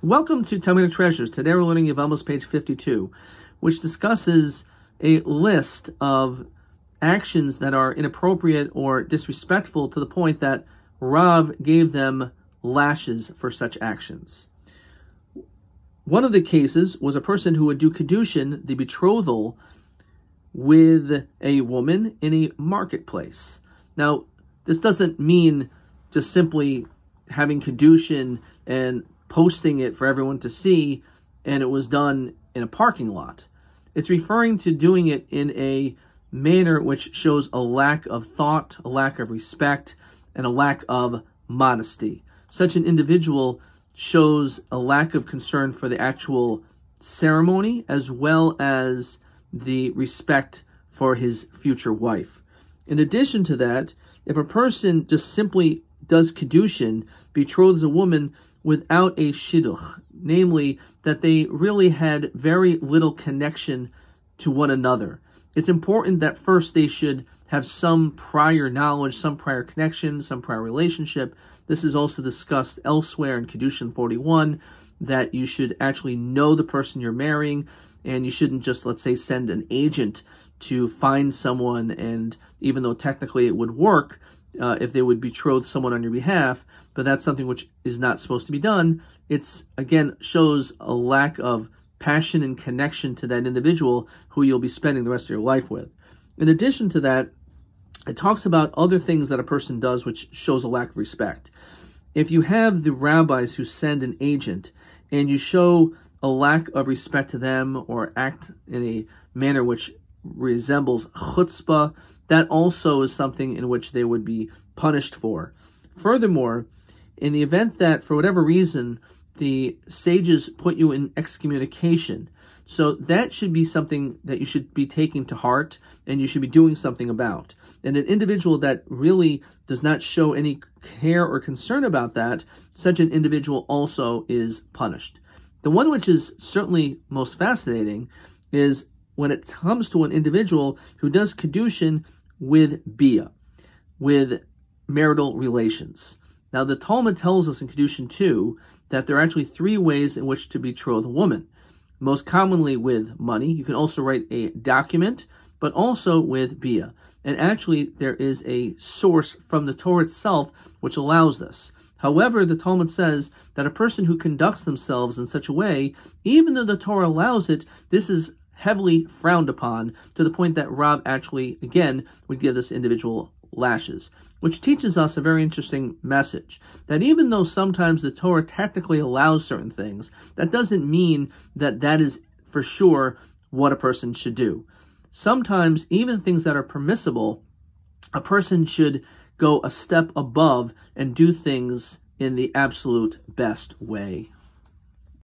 Welcome to Talmudic Treasures. Today we're learning Yevamot page 52, which discusses a list of actions that are inappropriate or disrespectful to the point that Rav gave them lashes for such actions. One of the cases was a person who would do Kedushin, the betrothal, with a woman in a marketplace. Now, this doesn't mean just simply having Kedushin and posting it for everyone to see, and it was done in a parking lot. It's referring to doing it in a manner which shows a lack of thought, a lack of respect, and a lack of modesty. Such an individual shows a lack of concern for the actual ceremony as well as the respect for his future wife. In addition to that, if a person just simply does Kedushin, betroths a woman without a shidduch, namely that they really had very little connection to one another. It's important that first they should have some prior knowledge, some prior connection, some prior relationship. This is also discussed elsewhere in Kedushin 41, that you should actually know the person you're marrying, and you shouldn't just, let's say, send an agent to find someone, and even though technically it would work, if they would betroth someone on your behalf, but that's something which is not supposed to be done. It's, again, shows a lack of passion and connection to that individual who you'll be spending the rest of your life with. In addition to that, it talks about other things that a person does which shows a lack of respect. If you have the rabbis who send an agent and you show a lack of respect to them or act in a manner which resembles chutzpah, that also is something in which they would be punished for. Furthermore, in the event that, for whatever reason, the sages put you in excommunication, so that should be something that you should be taking to heart and you should be doing something about. And an individual that really does not show any care or concern about that, such an individual also is punished. The one which is certainly most fascinating is when it comes to an individual who does Kedushin with Bia, with marital relations. Now, the Talmud tells us in Kedushin 2 that there are actually three ways in which to betroth a woman. Most commonly with money. You can also write a document, but also with Bia. And actually, there is a source from the Torah itself which allows this. However, the Talmud says that a person who conducts themselves in such a way, even though the Torah allows it, this is heavily frowned upon, to the point that Rav actually, again, would give this individual lashes, which teaches us a very interesting message, that even though sometimes the Torah technically allows certain things, that doesn't mean that that is for sure what a person should do. Sometimes, even things that are permissible, a person should go a step above and do things in the absolute best way.